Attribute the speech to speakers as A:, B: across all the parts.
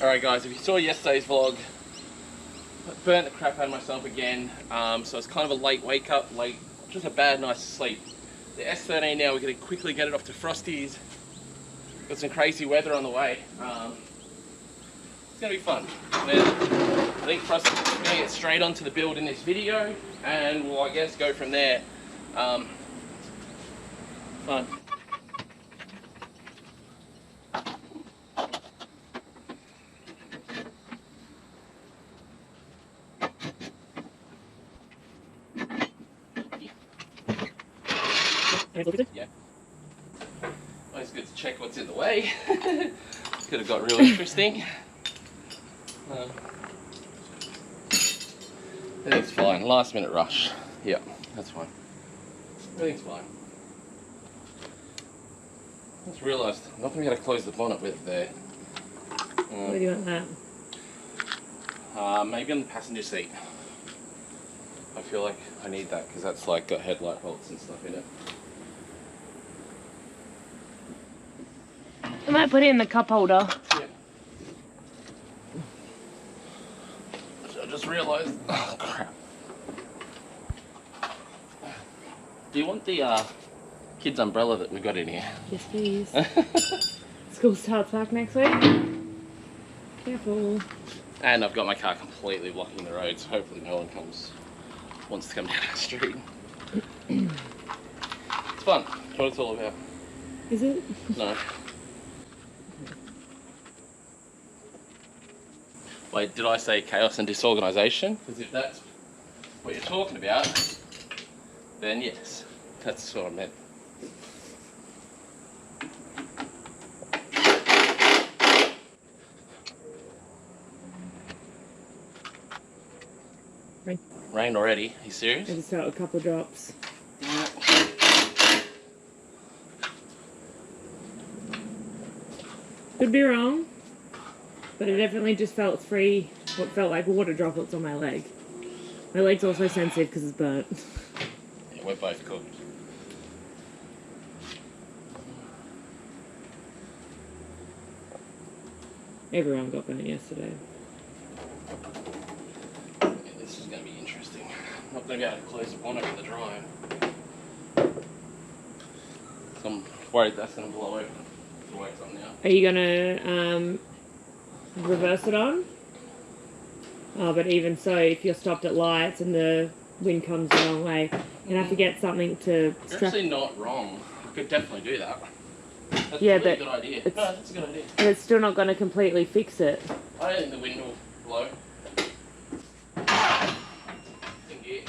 A: Alright guys, if you saw yesterday's vlog, I burnt the crap out of myself again, so it's kind of a late wake up, just a bad night's sleep. The S13 now, we're going to quickly get it off to Frosty's. Got some crazy weather on the way. It's going to be fun. I think Frosty's going to get straight onto the build in this video, and we'll, I guess, go from there. Fun. Yeah. Always good to check what's in the way. Could have got real interesting. Everything's fine. Last minute rush. Yeah, that's fine. Everything's fine. I just realised I'm not going to be able to close the bonnet with there.
B: Where do you want that?
A: Maybe on the passenger seat. I feel like I need that because that's like got headlight bolts and stuff in it.
B: I might put it in the cup holder.
A: Yeah. So I just realised. Oh crap. Do you want the kids' umbrella that we got in here?
B: Yes, please. School starts back next week. Careful.
A: And I've got my car completely blocking the road, so hopefully no one wants to come down the street. It's fun. That's what it's all about.
B: Is it?
A: No. Wait, did I say chaos and disorganisation? Because if that's what you're talking about, then yes, that's what I meant.
B: Rain.
A: Rain already? Are you serious?
B: I just felt a couple drops.
A: Yeah.
B: Could be wrong, but it definitely just felt what felt like water droplets on my leg. My leg's also sensitive because it's burnt.
A: Yeah, we're both cooked.
B: Everyone got burnt yesterday.
A: Yeah, this is going to be interesting. I'm not going to be able to close the bonnet for the drive. So I'm worried that's going to blow open. To wake up now.
B: Are you gonna reverse it on? Oh, but even so, if you're stopped at lights and the wind comes the wrong way, you're gonna have to get something to.
A: You're actually not wrong. I could definitely do that. That's
B: Yeah,
A: a really
B: but
A: good idea. No, that's a good idea.
B: But it's still not gonna completely fix it.
A: I don't think the wind will blow. I think it.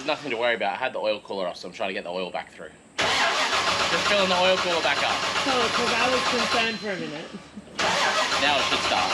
A: Nothing to worry about. I had the oil cooler off, so I'm trying to get the oil back through. Just filling the oil cooler back up.
B: Oh, because I was concerned for a minute.
A: Now it should start.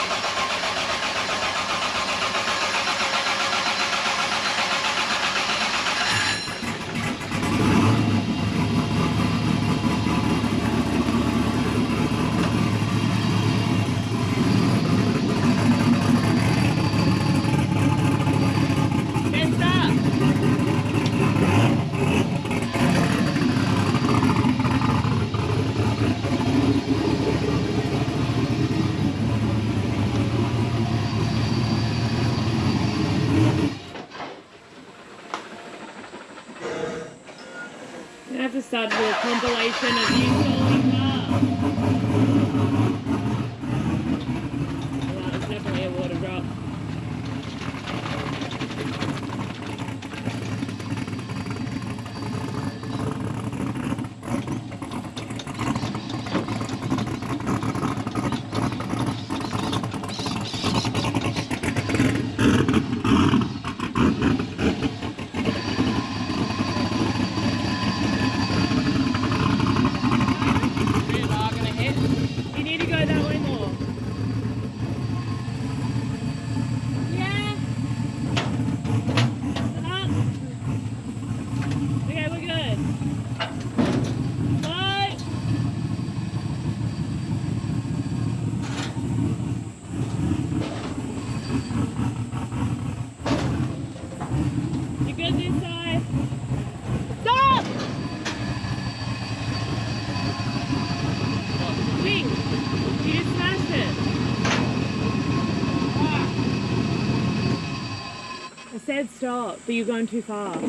B: I have to start to do a compilation of you stalling cars. Well, that was definitely a water drop. said stop, but you're going too fast.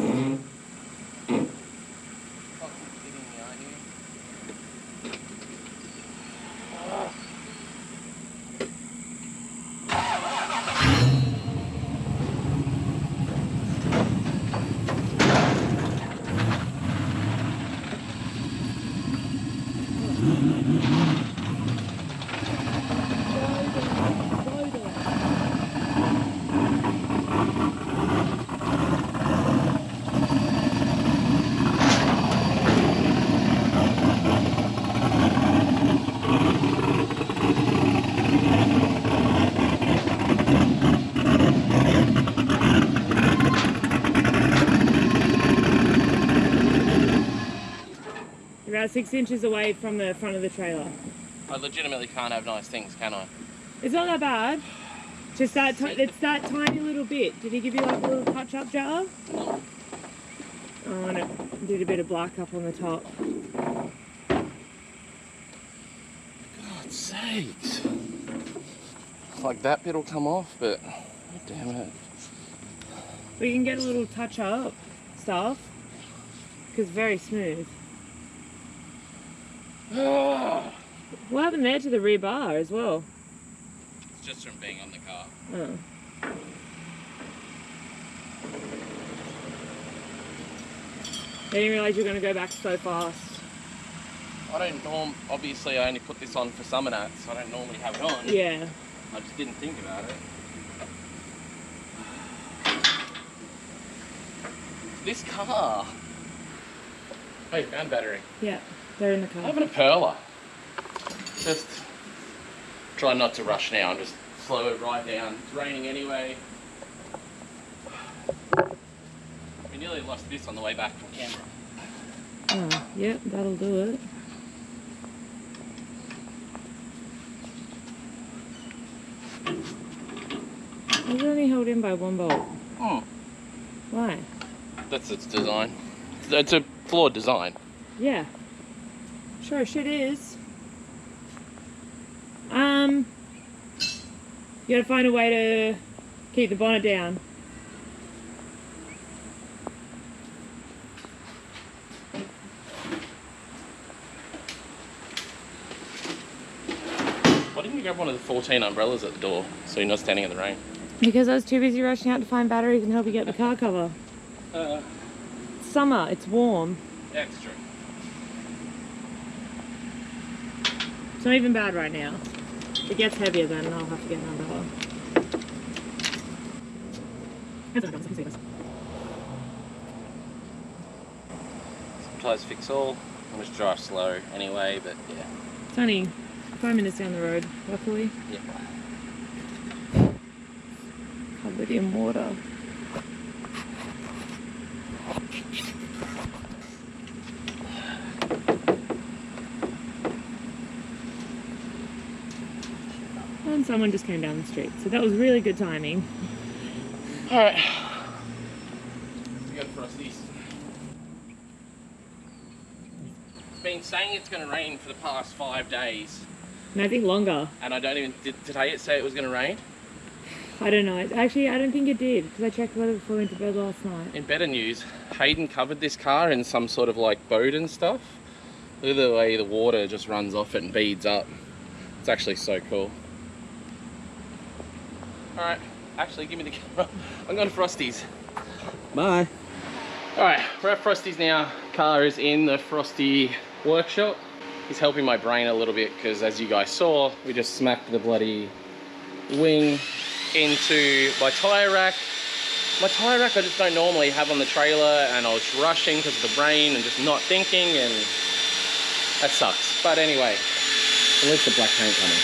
B: About 6 inches away from the front of the trailer.
A: I legitimately can't have nice things, can I?
B: It's not that bad. Just that it's that tiny little bit. Did he give you like a little touch-up jar?
A: No.
B: Oh, and it did a bit of black up on the top.
A: God's sakes. Like that bit'll come off, but damn it.
B: We can get a little touch-up stuff because it's very smooth. What happened there to the rear bar as well?
A: It's just from being on the car.
B: Oh. I didn't realise you were going to go back so fast.
A: Obviously I only put this on for SUMMERNATS, so I don't normally have it on.
B: Yeah.
A: I just didn't think about it. This car. Hey, found battery.
B: Yeah, they're in the car.
A: I'm having a perler. Just try not to rush now and just slow it right down. It's raining anyway. We nearly lost this on the way back from Canberra.
B: Oh, yeah, that'll do it. It's only held in by one bolt.
A: Oh.
B: Why?
A: That's its design. It's a flawed design.
B: Yeah. Sure, shit is. You gotta find a way to keep the bonnet down.
A: Why didn't you grab one of the 14 umbrellas at the door so you're not standing in the rain?
B: Because I was too busy rushing out to find batteries and help you get the car cover. It's summer, it's warm.
A: Yeah, it's true.
B: It's not even bad right now. If it gets heavier then I'll have to get an umbrella.
A: Sometimes fix all. I just drive slow anyway, but yeah.
B: It's only 5 minutes down the road, luckily.
A: Yeah.
B: Covered in water. And someone just came down the street, so that was really good timing.
A: Alright. We got Frosties. It's been saying it's going to rain for the past 5 days.
B: And I think longer.
A: And I don't even... Did I say it was going to rain?
B: I don't know. Actually, I don't think it did, because I checked weather before I went to bed last night.
A: In better news, Hayden covered this car in some sort of like boat and stuff. Look at the way the water just runs off it and beads up. It's actually so cool. Alright, actually give me the camera. I'm going to Frosty's. Bye. Alright, we're at Frosty's now. Car is in the Frosty workshop. He's helping my brain a little bit because as you guys saw, we just smacked the bloody wing into my tyre rack. My tyre rack I just don't normally have on the trailer, and I was rushing because of the rain and just not thinking, and that sucks. But anyway, at least the black paint coming.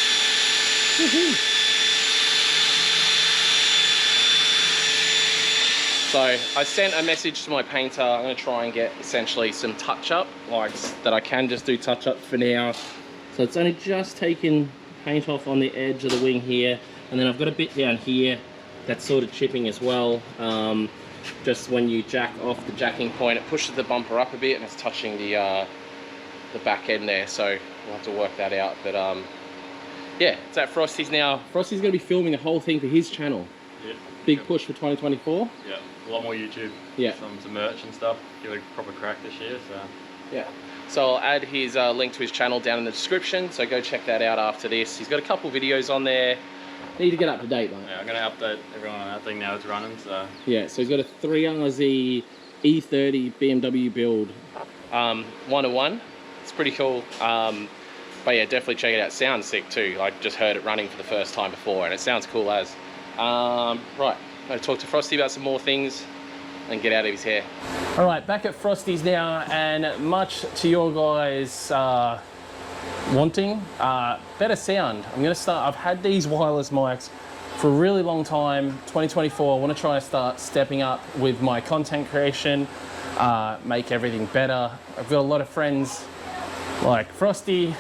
A: So I sent a message to my painter. I'm going to try and get essentially some touch-up, like that I can just do touch-up for now. So it's only just taken paint off on the edge of the wing here, and then I've got a bit down here that's sort of chipping as well. Just when you jack off the jacking point, it pushes the bumper up a bit and it's touching the back end there, so we'll have to work that out. But yeah, it's at Frosty's now. Frosty's going to be filming the whole thing for his channel.
C: Yeah.
A: Big push for 2024.
C: Yeah, a lot more YouTube.
A: Yeah.
C: Some merch and stuff. Give it a proper crack this year. So.
A: Yeah. So I'll add his link to his channel down in the description. So go check that out after this. He's got a couple videos on there. Need to get up to date, mate.
C: Yeah, I'm gonna update everyone on that thing now. It's running. So.
A: Yeah. So he's got a 3RZ E30 BMW build, 101. It's pretty cool. But yeah, definitely check it out. Sounds sick too. I just heard it running for the first time before, and it sounds cool as. Right, I'm gonna talk to Frosty about some more things and get out of his hair. All right, back at Frosty's now, and much to your guys' wanting, better sound. I'm gonna start. I've had these wireless mics for a really long time. 2024, I want to try to start stepping up with my content creation, make everything better. I've got a lot of friends like Frosty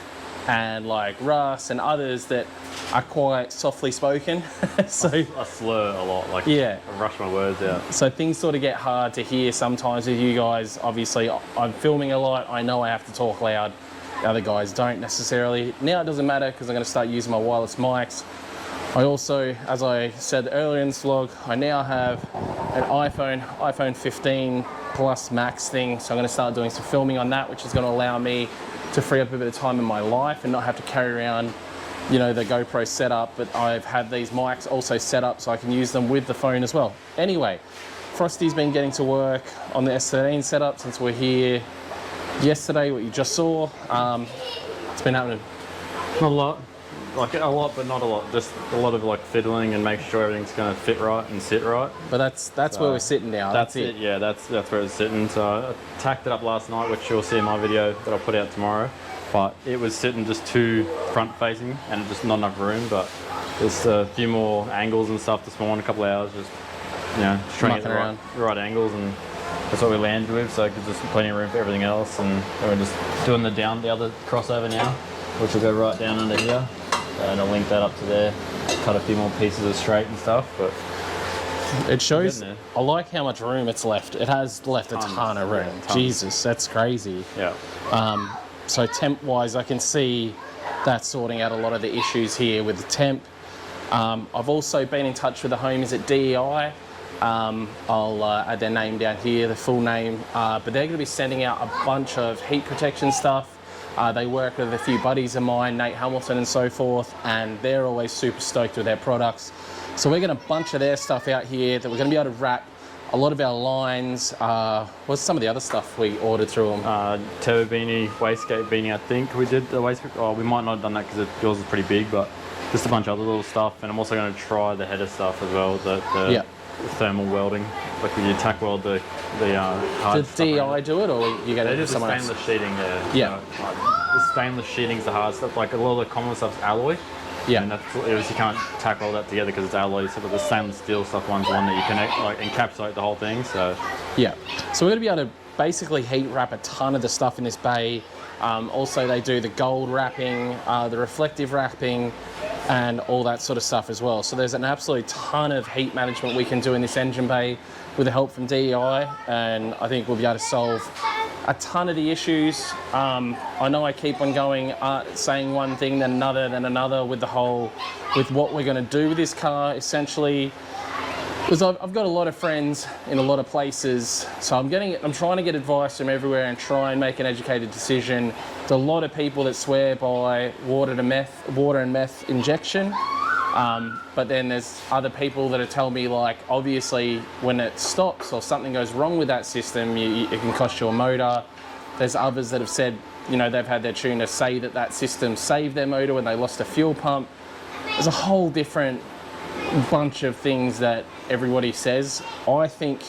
A: and like Russ and others that are quite softly spoken. So
C: I slur a lot, like
A: yeah,
C: I rush my words out.
A: So things sort of get hard to hear sometimes with you guys. Obviously, I'm filming a lot. I know I have to talk loud. The other guys don't necessarily. Now it doesn't matter because I'm going to start using my wireless mics. I also, as I said earlier in this vlog, I now have an iPhone 15 Plus Max thing. So I'm going to start doing some filming on that, which is going to allow me to free up a bit of time in my life and not have to carry around, you know, the GoPro setup. But I've had these mics also set up so I can use them with the phone as well. Anyway, Frosty's been getting to work on the S13 setup since we're here yesterday, what you just saw. It's been happening.
C: Not a lot. Like a lot, but not a lot. Just a lot of like fiddling and making sure everything's going to fit right and sit right.
A: But that's where we're sitting now.
C: That's it. Yeah, that's where it's sitting. So I tacked it up last night, which you'll see in my video that I'll put out tomorrow. But it was sitting just too front facing and just not enough room. But there's a few more angles and stuff this morning, a couple of hours, just just trying to get the right angles, and that's what we landed with. So there's just plenty of room for everything else, and we're just doing the other crossover now, which will go right down under here. And I'll link that up to there, cut a few more pieces of straight and stuff, but
A: it shows. I like how much room it's left. It has left a ton of room.
C: Yeah,
A: Jesus, that's crazy.
C: Yeah.
A: So temp wise, I can see that sorting out a lot of the issues here with the temp. I've also been in touch with the homies at DEI. I'll add their name down here, the full name, but they're going to be sending out a bunch of heat protection stuff. They work with a few buddies of mine, Nate Hamilton and so forth, and they're always super stoked with their products. So we're getting a bunch of their stuff out here that we're going to be able to wrap a lot of our lines. What's some of the other stuff we ordered through them?
C: Turbo beanie, wastegate beanie, I think we did the wastegate. Oh, we might not have done that because yours is pretty big, but just a bunch of other little stuff. And I'm also going to try the header stuff as well, the thermal welding, like when you tack weld the hard
A: Did DI do it, or you get it from someone else?
C: Stainless sheeting,
A: yeah.
C: The stainless sheeting's the hard stuff. Like a lot of the common stuff's alloy.
A: Yeah.
C: And that's, you can't tack all that together because it's alloy. So the stainless steel stuff one's the one that you connect, like encapsulate the whole thing. So. Yeah.
A: So we're going to be able to basically heat wrap a ton of the stuff in this bay. Also, they do the gold wrapping, the reflective wrapping, and all that sort of stuff as well. So there's an absolute ton of heat management we can do in this engine bay with the help from DEI, and I think we'll be able to solve a ton of the issues. I know I keep on going, saying one thing, then another with what we're going to do with this car, essentially. Because I've got a lot of friends in a lot of places, so I'm trying to get advice from everywhere and try and make an educated decision. There's a lot of people that swear by water and meth injection, but then there's other people that tell me, like, obviously when it stops or something goes wrong with that system, it can cost you a motor. There's others that have said, you know, they've had their tuner say that system saved their motor when they lost a fuel pump. There's a whole different bunch of things that everybody says. I think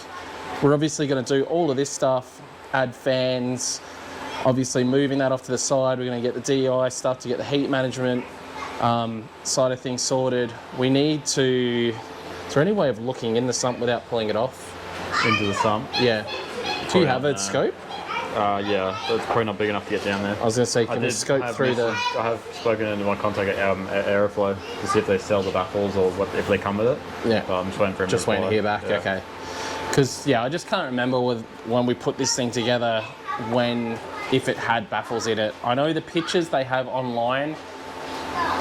A: we're obviously going to do all of this stuff, add fans, obviously moving that off to the side. We're going to get the DEI stuff to get the heat management side of things sorted. We need to, is there any way of looking in the sump without pulling it off?
C: Into the sump?
A: Yeah. Do you have a scope?
C: Yeah, but it's probably not big enough to get down there.
A: I was going to say, can we scope through the...
C: I have spoken into my contact at Aeroflow to see if they sell the baffles or if they come with it.
A: Yeah.
C: But I'm just waiting for him
A: to hear back,
C: yeah.
A: Okay. Because, I just can't remember when we put this thing together, if it had baffles in it. I know the pictures they have online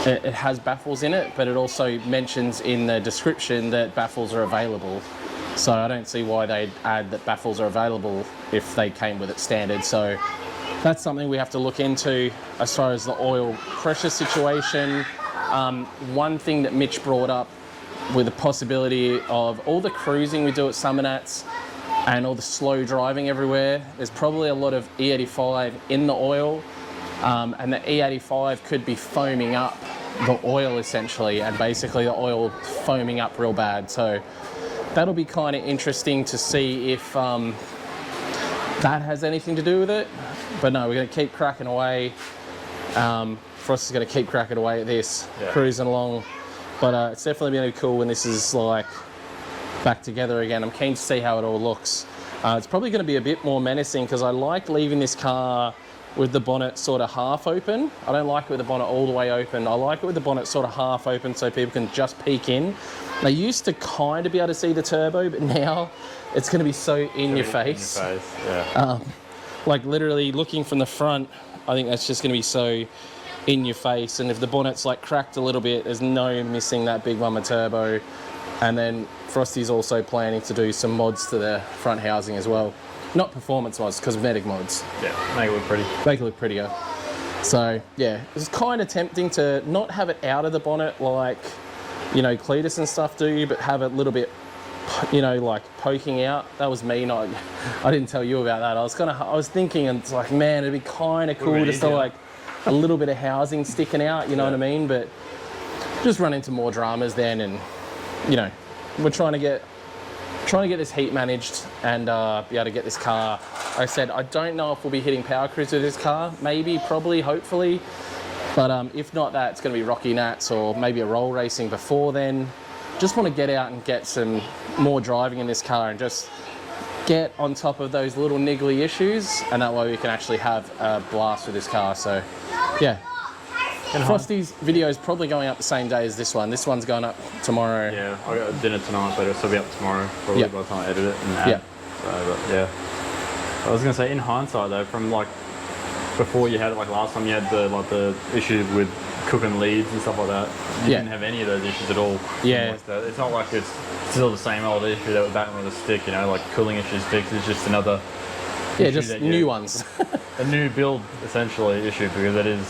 A: it has baffles in it, but it also mentions in the description that baffles are available. So I don't see why they'd add that baffles are available if they came with it standard. So that's something we have to look into as far as the oil pressure situation. One thing that Mitch brought up with the possibility of all the cruising we do at SUMMERNATS and all the slow driving everywhere, there's probably a lot of E85 in the oil, and the E85 could be foaming up the oil essentially, and basically the oil foaming up real bad. So that'll be kind of interesting to see if that has anything to do with it. But no, we're going to keep cracking away. Frosty's going to keep cracking away at this, cruising along. But it's definitely going to be cool when this is like back together again. I'm keen to see how it all looks. It's probably going to be a bit more menacing because I like leaving this car with the bonnet sort of half open. I don't like it with the bonnet all the way open. I like it with the bonnet sort of half open so people can just peek in. They used to kind of be able to see the turbo, but now it's going to be so in your face.
C: Yeah.
A: Like literally looking from the front, I think that's just going to be so in your face. And if the bonnet's like cracked a little bit, there's no missing that big mama turbo. And then Frosty's also planning to do some mods to the front housing as well. Not performance mods, cosmetic mods.
C: Yeah, make it look pretty.
A: Make it look prettier. So yeah, it's kind of tempting to not have it out of the bonnet like, you know, Cletus and stuff do, but have it a little bit, you know, like poking out. That was me. I didn't tell you about that. I was thinking, and it's like, man, it'd be kind of cool just to like a little bit of housing sticking out. You know what I mean? But just run into more dramas then, and you know, we're trying to get this heat managed and be able to get this car. Like I said, I don't know if we'll be hitting Power Cruise with this car. Maybe, probably, hopefully. But if not that, it's going to be Rocky Nats or maybe a roll racing before then. Just want to get out and get some more driving in this car and just get on top of those little niggly issues, and that way we can actually have a blast with this car. So yeah, Frosty's video is probably going up the same day as this one. This one's going up tomorrow.
C: Yeah, I got dinner tonight, but it'll still be up tomorrow probably by the time I edit it and add. So, but yeah, I was gonna say, in hindsight though, from like before you had it, like last time you had the issue with cooking leads and stuff like that, you didn't have any of those issues at all.
A: Yeah,
C: it's not like it's still the same old issue that was back with the stick, you know, like cooling issues fixed. It's just another
A: just new ones.
C: A new build essentially issue, because it is,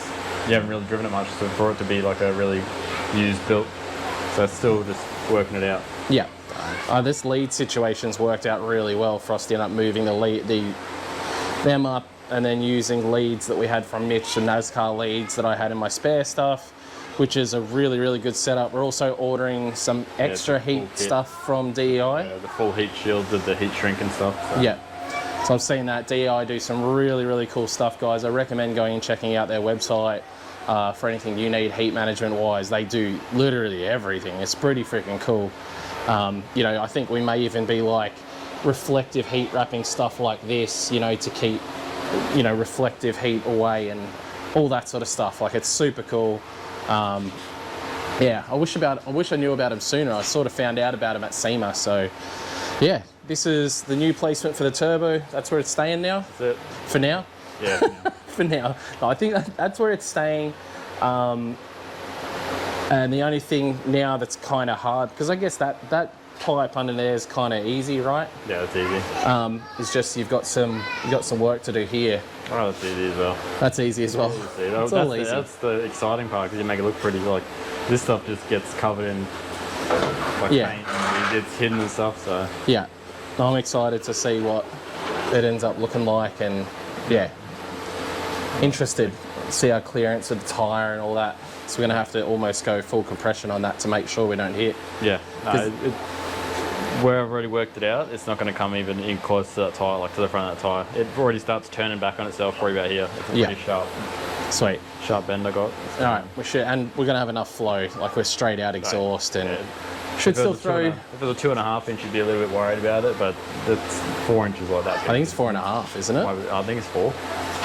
C: you haven't really driven it much, so for it to be like a really used built, so it's still just working it out.
A: Yeah, this lead situation's worked out really well. Frosty ended up moving them up and then using leads that we had from Mitch, the NASCAR leads that I had in my spare stuff, which is a really, really good setup. We're also ordering some extra heat stuff from DEI.
C: Yeah, the full heat shield, the heat shrink and stuff. So.
A: Yeah. So I've seen that DEI do some really, really cool stuff, guys. I recommend going and checking out their website for anything you need heat management wise. They do literally everything. It's pretty freaking cool. You know, I think we may even be like reflective heat wrapping stuff like this, you know, to keep, you know, reflective heat away and all that sort of stuff. Like, it's super cool. Yeah, I wish I knew about them sooner. I sort of found out about them at SEMA. So yeah, this is the new placement for the turbo. That's where it's staying now.
C: That's it.
A: For now.
C: Yeah.
A: For now. No, I think that's where it's staying. And the only thing now that's kind of hard, because I guess that pipe under there is kind of easy, right?
C: Yeah, it's easy.
A: It's just you've got some work to do here.
C: Oh, that's easy as well.
A: That's easy as well. It's all easy.
C: That's the exciting part, because you make it look pretty. Like, this stuff just gets covered in like paint and it's hidden and stuff. So
A: yeah, I'm excited to see what it ends up looking like, and yeah, interested to see our clearance of the tyre and all that. So we're going to have to almost go full compression on that to make sure we don't hit.
C: Yeah, no, where I've already worked it out, it's not going to come even in close to that tyre, like to the front of that tyre. It already starts turning back on itself probably about here. It's a pretty sharp.
A: Sweet.
C: Sharp bend I got.
A: All right, we should, and we're going to have enough flow, like we're straight out exhaust, and should still throw.
C: If it was a 2.5 inch, you'd be a little bit worried about it, but it's 4 inches like that.
A: I think it's 4.5, isn't it?
C: I think it's 4.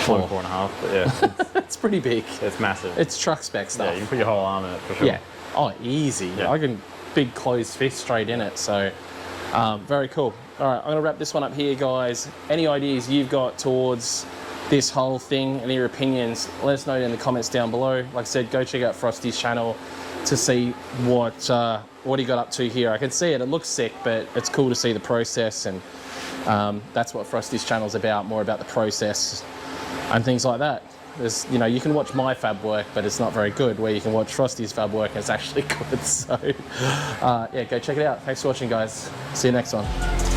C: 4.5, but yeah.
A: It's pretty big.
C: It's massive.
A: It's truck spec stuff.
C: Yeah, you can put your whole arm in it for sure.
A: Yeah. Oh, easy. Yeah. I can big closed fist straight in it. So, very cool. All right, I'm going to wrap this one up here, guys. Any ideas you've got towards this whole thing and your opinions, let us know in the comments down below. Like I said, go check out Frosty's channel to see what he got up to here. I can see it looks sick, but it's cool to see the process, and that's what Frosty's channel's about, more about the process and things like that. There's, you know, you can watch my fab work, but it's not very good, where you can watch Frosty's fab work and it's actually good. So yeah, go check it out. Thanks for watching, guys. See you next one.